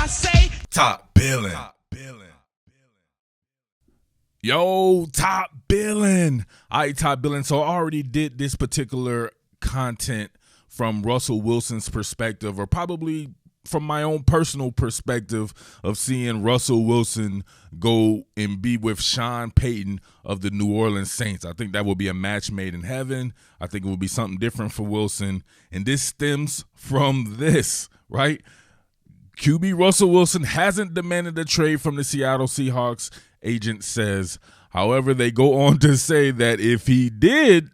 say Top Billin. Yo, Top Billin. All right, Top Billin. So I already did this particular content from Russell Wilson's perspective, or probably from my own personal perspective of seeing Russell Wilson go and be with Sean Payton of the New Orleans Saints. I think that will be a match made in heaven. I think it will be something different for Wilson. And this stems from this, right? QB Russell Wilson hasn't demanded a trade from the Seattle Seahawks, agent says. However, they go on to say that if he did,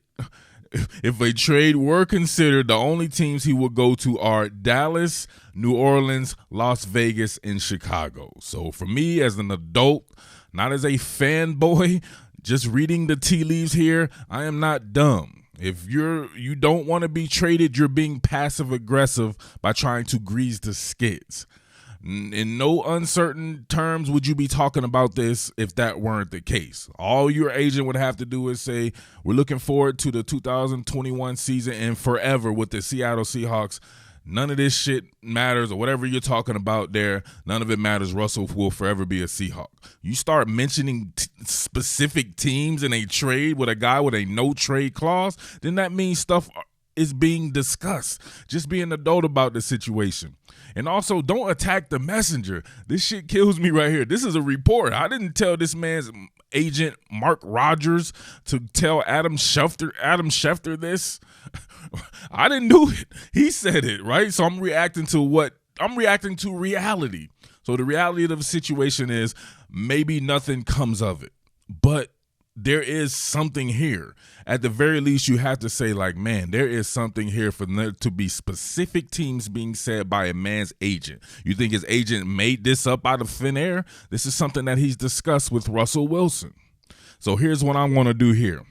if a trade were considered, the only teams he would go to are Dallas, New Orleans, Las Vegas, and Chicago. So for me as an adult, not as a fanboy, just reading the tea leaves here, I am not dumb. If you don't want to be traded, you're being passive aggressive by trying to grease the skids. In no uncertain terms would you be talking about this if that weren't the case. All your agent would have to do is say, we're looking forward to the 2021 season and forever with the Seattle Seahawks. None of this shit matters, or whatever you're talking about there, none of it matters. Russell will forever be a Seahawk. You start mentioning specific teams in a trade with a guy with a no-trade clause, then that means stuff is being discussed. Just be an adult about the situation. And also, don't attack the messenger. This shit kills me right here. This is a report. I didn't tell this man's agent, Mark Rogers, to tell Adam Schefter this. I didn't do it. He said it, right? So I'm reacting to reality. So the reality of the situation is maybe nothing comes of it. But there is something here. At the very least, you have to say, like, man, there is something here for there to be specific teams being said by a man's agent. You think his agent made this up out of thin air? This is something that he's discussed with Russell Wilson. So here's what I want to do here.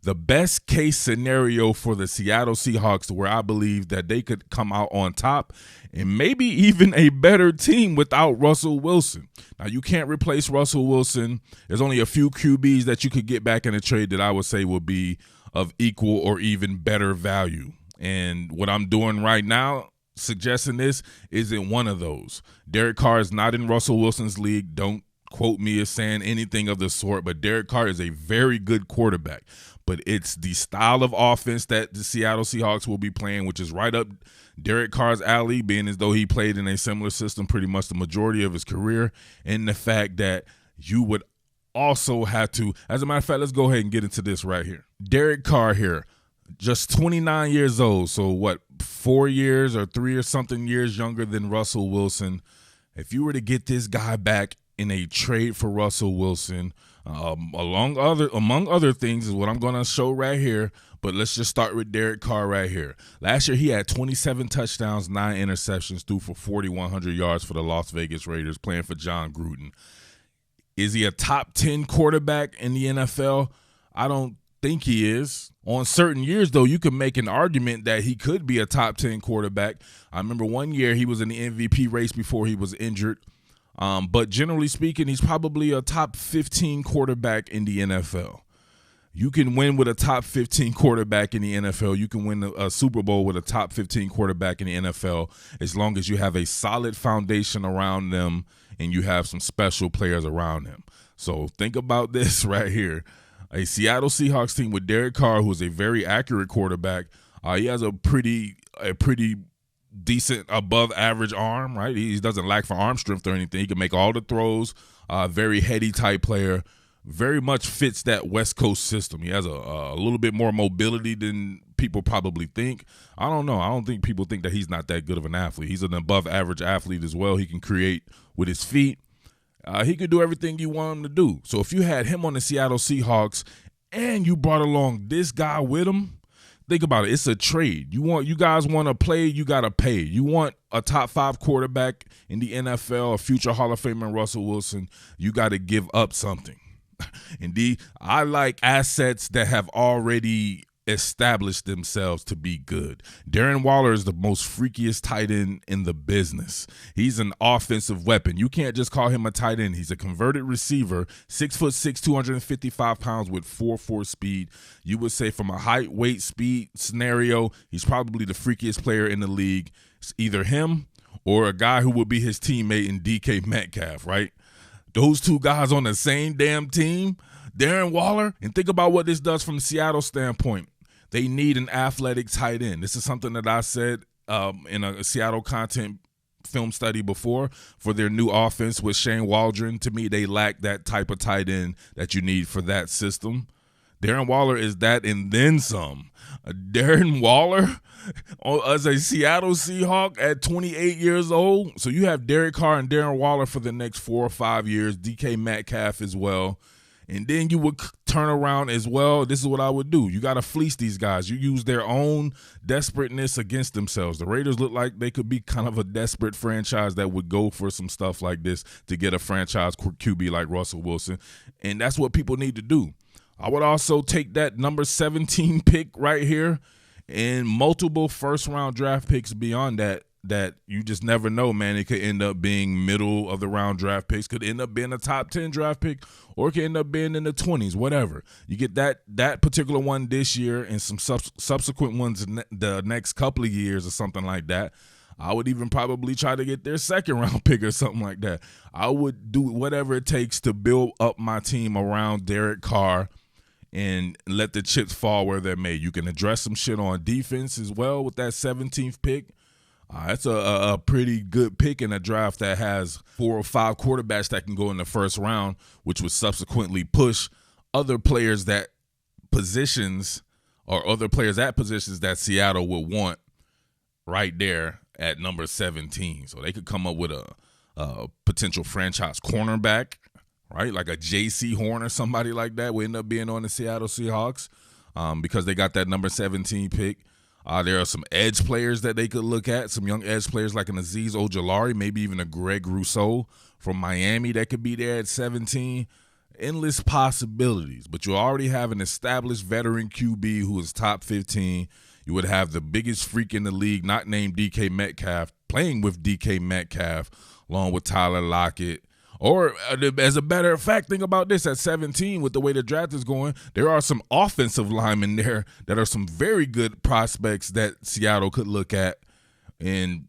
The best case scenario for the Seattle Seahawks, where I believe that they could come out on top and maybe even a better team without Russell Wilson. Now, you can't replace Russell Wilson. There's only a few QBs that you could get back in a trade that I would say will be of equal or even better value. And what I'm doing right now, suggesting this, isn't one of those. Derek Carr is not in Russell Wilson's league. Don't quote me as saying anything of the sort, but Derek Carr is a very good quarterback. But it's the style of offense that the Seattle Seahawks will be playing, which is right up Derek Carr's alley, being as though he played in a similar system pretty much the majority of his career, and the fact that you would also have to, as a matter of fact, let's go ahead and get into this right here. Derek Carr here, just 29 years old, so what, 4 years or 3 or something years younger than Russell Wilson. If you were to get this guy back in a trade for Russell Wilson, among other things is what I'm going to show right here, but let's just start with Derek Carr right here. Last year, he had 27 touchdowns, 9 interceptions, threw for 4,100 yards for the Las Vegas Raiders, playing for John Gruden. Is he a top 10 quarterback in the NFL? I don't think he is. On certain years, though, you can make an argument that he could be a top 10 quarterback. I remember one year he was in the MVP race before he was injured. But generally speaking, he's probably a top 15 quarterback in the NFL. You can win with a top 15 quarterback in the NFL. You can win a Super Bowl with a top 15 quarterback in the NFL as long as you have a solid foundation around them and you have some special players around them. So think about this right here. A Seattle Seahawks team with Derek Carr, who is a very accurate quarterback. He has a pretty decent above average arm, right? He doesn't lack for arm strength or anything. He can make all the throws. Very heady type player. Very much fits that West Coast system. He has a little bit more mobility than people probably think. I don't know. I don't think people think that he's not that good of an athlete. He's an above average athlete as well. He can create with his feet. He could do everything you want him to do. So if you had him on the Seattle Seahawks and you brought along this guy with him, think about it. It's a trade. You guys want to play, you got to pay. You want a top 5 quarterback in the NFL, a future Hall of Famer Russell Wilson, you got to give up something. Indeed, I like assets that have already established themselves to be good. Darren Waller is the most freakiest tight end in the business. He's an offensive weapon. You can't just call him a tight end. He's a converted receiver, 6'6", 255 pounds with 4.4 speed. You would say from a height, weight, speed scenario, he's probably the freakiest player in the league. It's either him or a guy who would be his teammate in DK Metcalf, right? Those two guys on the same damn team, Darren Waller, and think about what this does from Seattle's standpoint. They need an athletic tight end. This is something that I said in a Seattle content film study before for their new offense with Shane Waldron. To me, they lack that type of tight end that you need for that system. Darren Waller is that and then some. Darren Waller as a Seattle Seahawk at 28 years old. So you have Derek Carr and Darren Waller for the next 4 or 5 years, DK Metcalf as well. And then you would turn around as well. This is what I would do. You got to fleece these guys. You use their own desperateness against themselves. The Raiders look like they could be kind of a desperate franchise that would go for some stuff like this to get a franchise QB like Russell Wilson. And that's what people need to do. I would also take that number 17 pick right here and multiple first-round draft picks beyond that you just never know, man. It could end up being middle of the round draft picks, could end up being a top 10 draft pick, or it could end up being in the 20s, whatever. You get that particular one this year and some subsequent ones the next couple of years or something like that. I would even probably try to get their second-round pick or something like that. I would do whatever it takes to build up my team around Derek Carr and let the chips fall where they're made. You can address some shit on defense as well with that 17th pick. That's a pretty good pick in a draft that has 4 or 5 quarterbacks that can go in the first round, which would subsequently push other players at positions that Seattle would want right there at number 17. So they could come up with a potential franchise cornerback, right? Like a J.C. Horn or somebody like that will end up being on the Seattle Seahawks because they got that number 17 pick. There are some edge players that they could look at, some young edge players like an Azeez Ojulari, maybe even a Greg Rousseau from Miami that could be there at 17. Endless possibilities, but you already have an established veteran QB who is top 15. You would have the biggest freak in the league, not named DK Metcalf, playing with DK Metcalf along with Tyler Lockett. Or, as a matter of fact, think about this. At 17, with the way the draft is going, there are some offensive linemen there that are some very good prospects that Seattle could look at. And,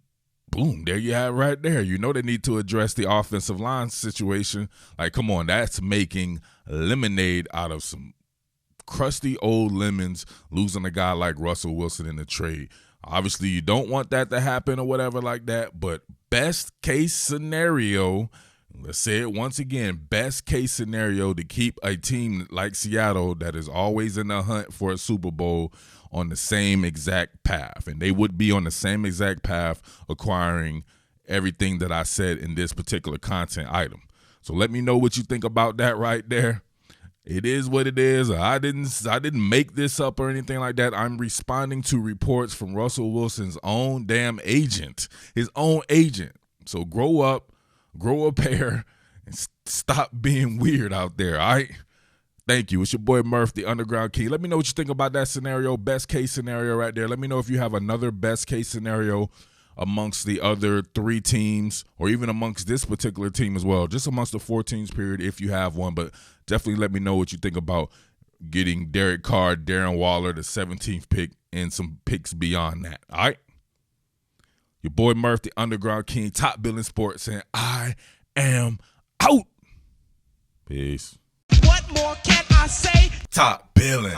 boom, there you have it right there. You know they need to address the offensive line situation. Like, come on, that's making lemonade out of some crusty old lemons, losing a guy like Russell Wilson in the trade. Obviously, you don't want that to happen or whatever like that, but best case scenario – let's say it once again, best case scenario to keep a team like Seattle that is always in the hunt for a Super Bowl on the same exact path. And they would be on the same exact path acquiring everything that I said in this particular content item. So let me know what you think about that right there. It is what it is. I didn't make this up or anything like that. I'm responding to reports from Russell Wilson's own damn agent, his own agent. So grow up. Grow a pair and stop being weird out there, all right? Thank you. It's your boy Murph, the Underground King. Let me know what you think about that scenario, best case scenario right there. Let me know if you have another best case scenario amongst the other 3 teams or even amongst this particular team as well, just amongst the 4 teams period if you have one. But definitely let me know what you think about getting Derek Carr, Darren Waller, the 17th pick, and some picks beyond that, all right? Your boy Murph, the Underground King, Top Billin Sports, saying I am out. Peace. What more can I say? Top Billin.